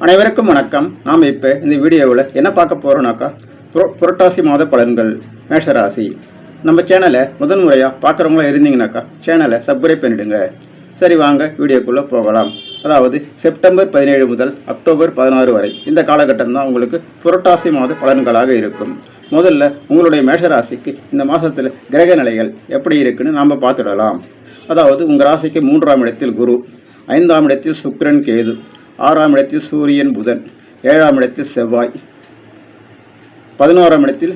அனைவருக்கும் வணக்கம். நாம் இப்போ இந்த வீடியோவில் என்ன பார்க்க போகிறோம்னாக்கா புரட்டாசி மாத பலன்கள் மேஷராசி. நம்ம சேனலை முதல் முறையாக பார்க்குறவங்களா இருந்தீங்கன்னாக்கா சேனலை சப்ஸ்கிரைப் பண்ணிவிடுங்க. சரி, வாங்க வீடியோக்குள்ளே போகலாம். அதாவது செப்டம்பர் 17 முதல் அக்டோபர் 16 வரை இந்த காலகட்டம் தான் உங்களுக்கு புரட்டாசி மாத பலன்களாக இருக்கும். முதல்ல உங்களுடைய மேஷராசிக்கு இந்த மாதத்தில் கிரக நிலைகள் எப்படி இருக்குன்னு நாம் பார்த்துடலாம். அதாவது உங்கள் ராசிக்கு 3ஆம் இடத்தில் குரு, 5ஆம் இடத்தில் சுக்கிரன் கேது, 6ஆம் இடத்தில் சூரியன் புதன், 7ஆம் இடத்தில் செவ்வாய், 11ஆம் இடத்தில்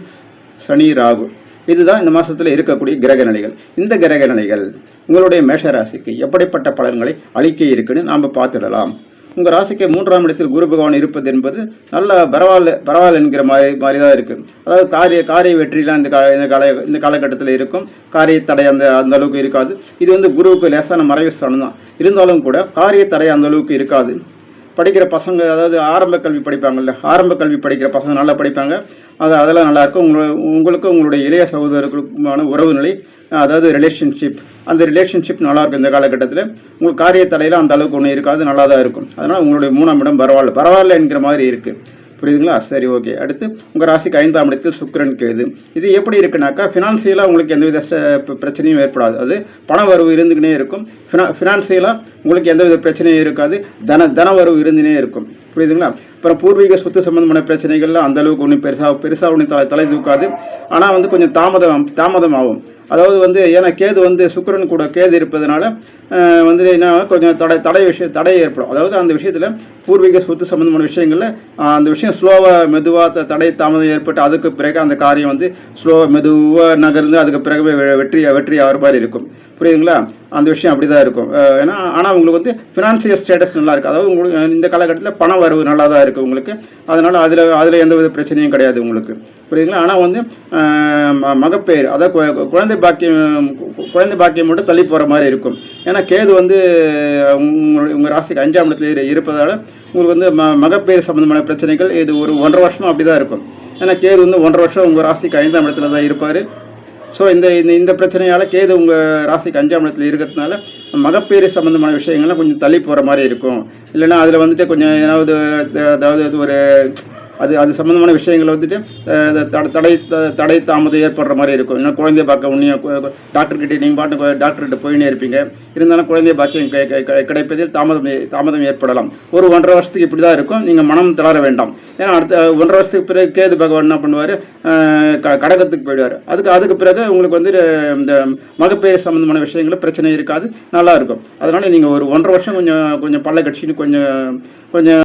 சனி ராகு. இதுதான் இந்த மாதத்தில் இருக்கக்கூடிய கிரக நிலைகள். இந்த கிரக நிலைகள் உங்களுடைய மேஷராசிக்கு எப்படிப்பட்ட பலன்களை அளிக்க இருக்குன்னு நாம் பார்த்துடலாம். உங்கள் ராசிக்கு 3ஆம் இடத்தில் குரு பகவான் இருப்பது என்பது நல்ல பரவாயில்ல என்கிற மாதிரி தான் இருக்குது. அதாவது காரிய வெற்றிலாம் இந்த காலகட்டத்தில் இருக்கும். காரிய தடை அந்த அளவுக்கு இருக்காது. இது குருவுக்கு லேசான மறைவு ஸ்தானம் தான். இருந்தாலும் கூட காரிய தடை அந்த அளவுக்கு இருக்காது. படிக்கிற பசங்க, அதாவது ஆரம்ப கல்வி படிப்பாங்கல்ல, ஆரம்ப கல்வி படிக்கிற பசங்க நல்லா படிப்பாங்க. அதெல்லாம் நல்லாயிருக்கும். உங்களுக்கு உங்களுடைய இளைய சகோதரர்களுக்குமான உறவு நிலை, அதாவது ரிலேஷன்ஷிப், அந்த ரிலேஷன்ஷிப் நல்லாயிருக்கும். இந்த காலகட்டத்தில் உங்களுக்கு காரிய தடையில் அந்த அளவுக்கு ஒன்றும் இருக்காது, நல்லா தான் இருக்கும். அதனால் உங்களுடைய 3ஆம் இடம் பரவாயில்ல என்கிற மாதிரி இருக்குது. புரியுதுங்களா? சரி, ஓகே. அடுத்து உங்கள் ராசிக்கு 5ஆம் இடத்தில் சுக்கிரன் கேது. இது எப்படி இருக்குனாக்கா, ஃபினான்சியலாக உங்களுக்கு எந்தவித பிரச்சனையும் ஏற்படாது. அது பண வரவு இருந்துக்கினே இருக்கும். ஃபினான்சியலாக உங்களுக்கு எந்தவித பிரச்சனையும் இருக்காது. தன வரவு இருந்துனே இருக்கும். புரியுதுங்களா? அப்புறம் பூர்வீக சொத்து சம்பந்தமான பிரச்சனைகள்லாம் அந்த அளவுக்கு ஒன்றும் பெருசாக ஒன்றும் தலை தூக்காது. ஆனால் கொஞ்சம் தாமதமாகும். அதாவது ஏன்னா கேது சுக்கிரன் கூட கேது இருப்பதனால என்ன கொஞ்சம் தடை ஏற்படும். அதாவது அந்த விஷயத்தில் பூர்வீக சொத்து சம்பந்தமான விஷயங்களில் அந்த விஷயம் ஸ்லோவாக மெதுவாக தாமதம் ஏற்பட்டு அதுக்கு பிறகு அந்த காரியம் மெதுவாக நகர்ந்து அதுக்கு பிறகு வெற்றி ஆகிற மாதிரி இருக்கும். புரியுதுங்களா? அந்த விஷயம் அப்படி தான் இருக்கும். ஏன்னா ஆனால் உங்களுக்கு ஃபினான்சியல் ஸ்டேட்டஸ் நல்லா இருக்குது. அதாவது உங்களுக்கு இந்த காலகட்டத்தில் பண வரவு நல்லா தான் இருக்குது உங்களுக்கு. அதனால் அதில் எந்தவித பிரச்சனையும் கிடையாது உங்களுக்கு. புரியுதுங்களா? ஆனால் மகப்பேறு, அதாவது குழந்தை பாக்கியம் மட்டும் தள்ளி போகிற மாதிரி இருக்கும். ஏன்னா கேது உங்கள் ராசிக்கு 5ஆம் இடத்துல இருப்பதால் உங்களுக்கு மகப்பேறு சம்பந்தமான பிரச்சனைகள் இது ஒரு 1.5 வருஷம் அப்படி தான் இருக்கும். ஏன்னா கேது 1.5 வருஷம் உங்கள் ராசிக்கு 5ஆம் இடத்துல தான் இருப்பார். ஸோ இந்த பிரச்சனையால் கேது உங்கள் ராசிக்கு 5ஆம் இடத்துல இருக்கிறதுனால மகப்பேறு சம்மந்தமான விஷயங்கள்லாம் கொஞ்சம் தள்ளி போகிற மாதிரி இருக்கும். இல்லைன்னா அதில் கொஞ்சம் அதாவது ஒரு அது சம்மந்தமான விஷயங்கள் தடை தாமதம் ஏற்படுற மாதிரி இருக்கும். ஏன்னா குழந்தை பாக்க டாக்டர்கிட்ட நீங்கள் டாக்டர்கிட்ட போயினே இருப்பீங்க. இருந்தாலும் குழந்தை பாக்கியம் கிடைப்பதில் தாமதம் ஏற்படலாம். ஒரு 1.5 வருஷத்துக்கு இப்படி தான் இருக்கும். நீங்கள் மனம் தளர வேண்டாம். ஏன்னா அடுத்த 1.5 வருஷத்துக்கு பிறகு கேது பகவான் என்ன பண்ணுவார், கடகத்துக்கு போயிடுவார். அதுக்கு பிறகு உங்களுக்கு இந்த மகப்பேறு சம்மந்தமான விஷயங்கள் பிரச்சனை இருக்காது, நல்லா இருக்கும். அதனால் நீங்கள் ஒரு 1.5 வருஷம் கொஞ்சம் பல்ல கட்சின்னு கொஞ்சம்